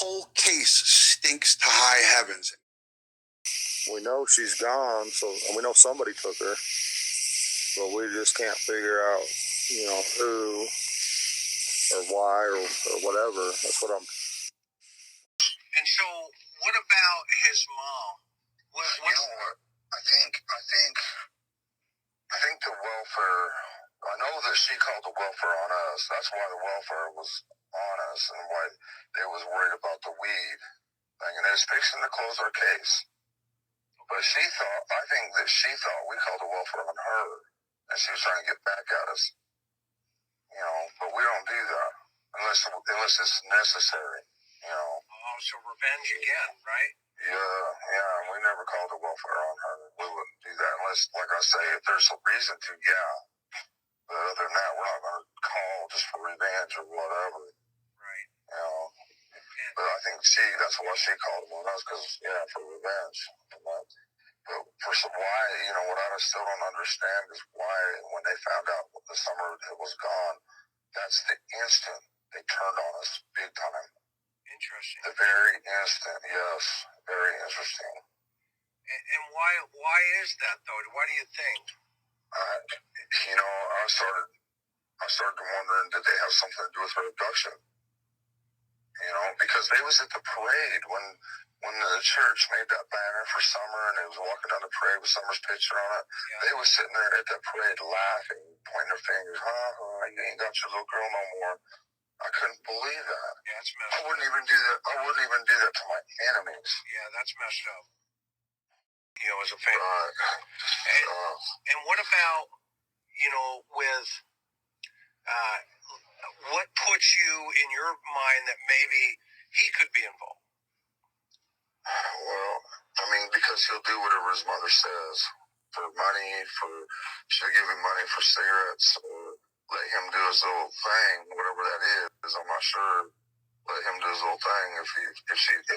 whole case stinks to high heavens. We know she's gone, so we know somebody took her, but we just can't figure out, who or why or whatever. That's what I'm. And so, what about his mom? What's you know what? I think the welfare. I know that she called the welfare on us. That's why the welfare was on us, and why they was worried about the weed thing, and they was fixing to close our case. But I think that she thought we called the welfare on her, and she was trying to get back at us. But we don't do that unless it's necessary. Oh, so revenge again, right? Yeah. We never called the welfare on her. We wouldn't do that unless, like I say, if there's a reason to, yeah. But other than that, we're not going to call just for revenge or whatever. Right. But I think that's why she called them on us, because, for revenge. But for some, why, what I still don't understand is why, when they found out the summer it was gone, that's the instant they turned on us big time. Interesting. The very instant, yes. Very interesting. And why is that, though? Why do you think? I started wondering, did they have something to do with her abduction? Because they was at the parade when the church made that banner for Summer, and they was walking down the parade with Summer's picture on it. Yeah. They was sitting there at that parade laughing, pointing their fingers, you ain't got your little girl no more. I couldn't believe that. Yeah, that's messed up. I wouldn't even do that to my enemies. Yeah, that's messed up. As a family. Right. And what about, with what puts you in your mind that maybe he could be involved? Well, because he'll do whatever his mother says. For money, she'll give him money for cigarettes, or let him do his little thing, whatever that is. I'm not sure. Let him do his little thing if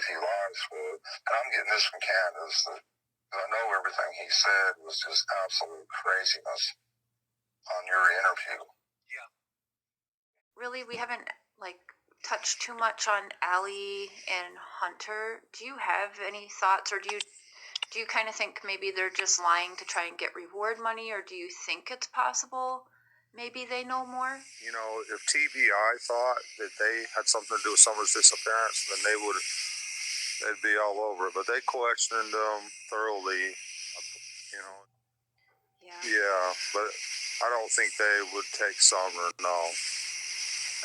he lies for it. And I'm getting this from Candace. I know everything he said was just absolute craziness on your interview. Yeah. Really, we haven't touched too much on Allie and Hunter. Do you have any thoughts, or do you kind of think maybe they're just lying to try and get reward money, or do you think it's possible maybe they know more? If TBI thought that they had something to do with Summer's disappearance, then they'd be all over it. But they questioned them thoroughly, Yeah, but I don't think they would take Summer, no.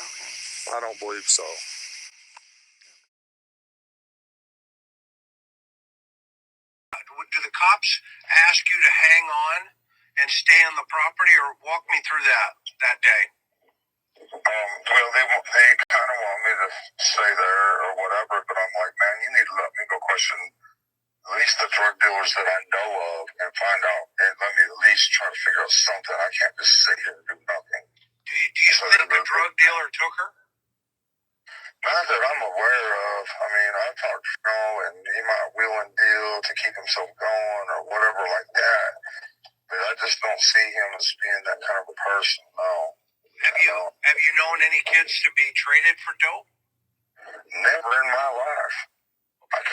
Okay. I don't believe so. Do the cops ask you to hang on and stay on the property, or walk me through that day? Well, they kind of want me to stay there or whatever, but I'm like, man, you need to let me go question at least the drug dealers that I know of and find out, and let me at least try to figure out something. I can't just sit here and do nothing. Do you think the drug dealer took her? Not that I'm aware of. I've talked to him, and he might wheel and deal to keep himself going or whatever like that. But I just don't see him as being that kind of a person, no. Have you known any kids to be traded for dope? Never in my life. I've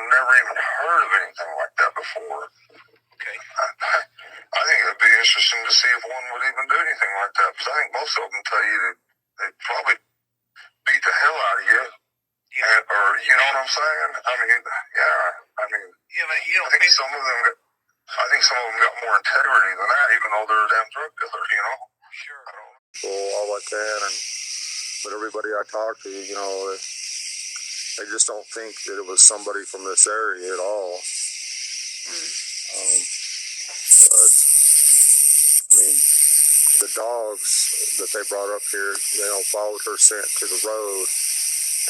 never even heard of anything like that before. Okay. I think it'd be interesting to see if one would even do anything like that, because I think most of them tell you that they'd probably beat the hell out of you. Yeah. Or, you know what I'm saying? Yeah, but I think some of them got more integrity than that, even though they're a damn drug dealer, Sure. All I can, but everybody I talk to, they just don't think that it was somebody from this area at all. But the dogs that they brought up here, followed her scent to the road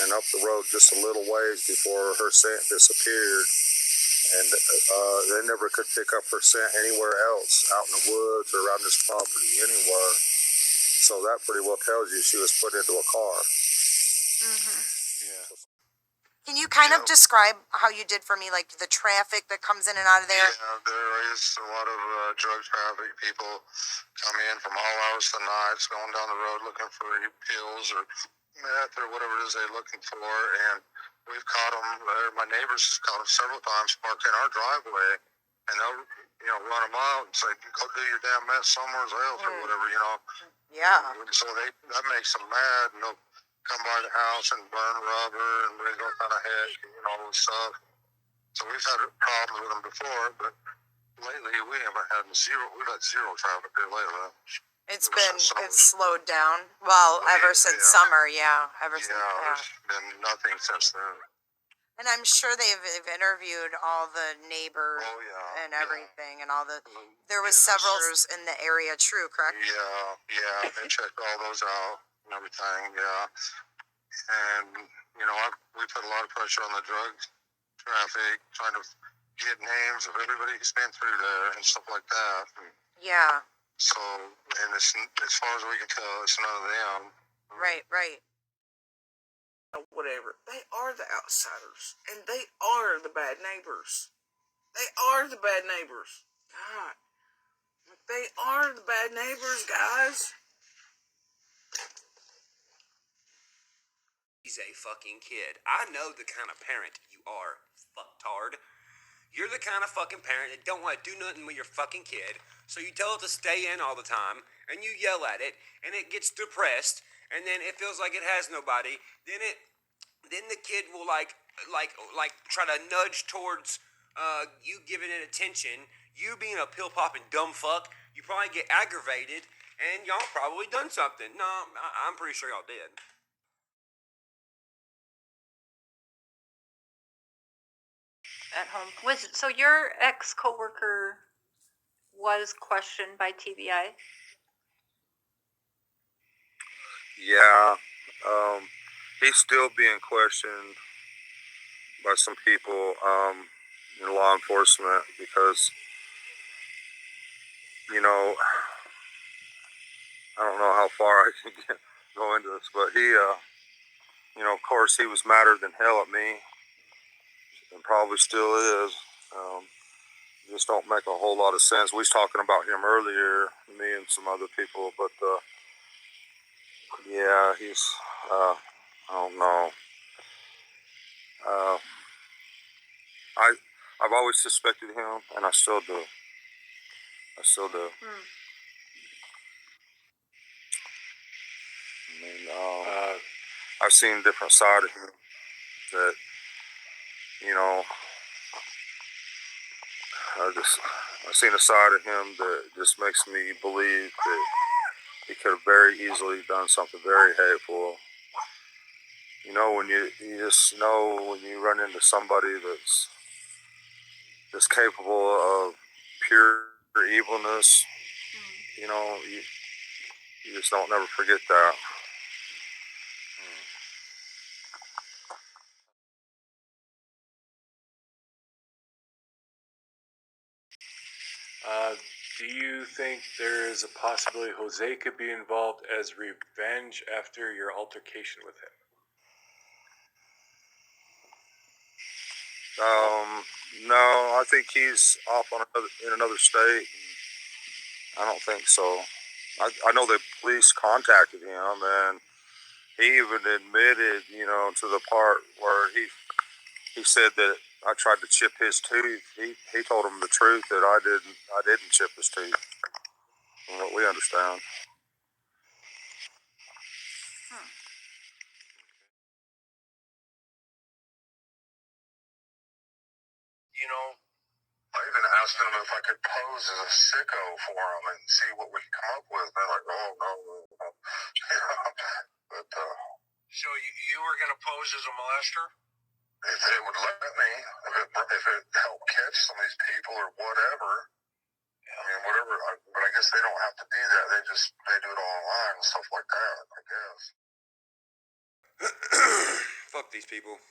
and up the road just a little ways before her scent disappeared. And they never could pick up her scent anywhere else, out in the woods or around this property, anywhere. So that pretty well tells you she was put into a car. Mm-hmm. Yeah. Can you kind of describe how you did for me, like the traffic that comes in and out of there? Yeah, there is a lot of drug traffic. People come in from all hours of the night, going down the road looking for pills or meth or whatever it is they're looking for, and we've caught them. My neighbors has caught them several times parked in our driveway, and they'll run them out and say, "Go do your damn meth somewhere else," or whatever, Yeah. So that makes them mad, and they'll come by the house and burn rubber and bring all kind of heck, and stuff. So we've had problems with them before, but lately we haven't had zero. We've had zero traffic here lately. It's slowed down. Well, ever since summer, yeah. Since, there's been nothing since then. And I'm sure they've interviewed all the neighbors and everything, and all the. There was several in the area. True, correct? Yeah. They checked all those out and everything. Yeah, and we put a lot of pressure on the drug traffic, trying to get names of everybody who's been through there and stuff like that. And yeah. so, and it's, as far as we can tell, it's none of them. Right. Whatever. They are the outsiders, and they are the bad neighbors. They are the bad neighbors. God. They are the bad neighbors, guys. He's a fucking kid. I know the kind of parent you are, fucktard. You're the kind of fucking parent that don't want to do nothing with your fucking kid, so you tell it to stay in all the time, and you yell at it, and it gets depressed, and then it feels like it has nobody. Then the kid will like try to nudge towards you giving it attention. You being a pill popping dumb fuck, you probably get aggravated, and y'all probably done something. No, I'm pretty sure y'all did. At home. So your ex coworker was questioned by TBI? Yeah, he's still being questioned by some people in law enforcement because, I don't know how far I can go into this, but he, of course, he was madder than hell at me, and probably still is. Just don't make a whole lot of sense. We was talking about him earlier, me and some other people, but yeah, he's, I don't know. I've always suspected him, and I still do. I mean, I've seen a different side of him that, I've seen a side of him that just makes me believe that he could have very easily done something very hateful. When you just know when you run into somebody that's capable of pure evilness, you just don't never forget that. Do you think there is a possibility Jose could be involved as revenge after your altercation with him? No, I think he's off in another state. I don't think so. I know the police contacted him, and he even admitted, to the part where he said that I tried to chip his tooth. He told him the truth that I didn't chip his tooth, from what we understand. I even asked them if I could pose as a sicko for them and see what we could come up with. They're like, "Oh no." But So you were going to pose as a molester? if they would let me, if it helped catch some of these people or whatever. I mean, whatever. But I guess they don't have to do that. They do it all online and stuff like that, I guess. Fuck these people.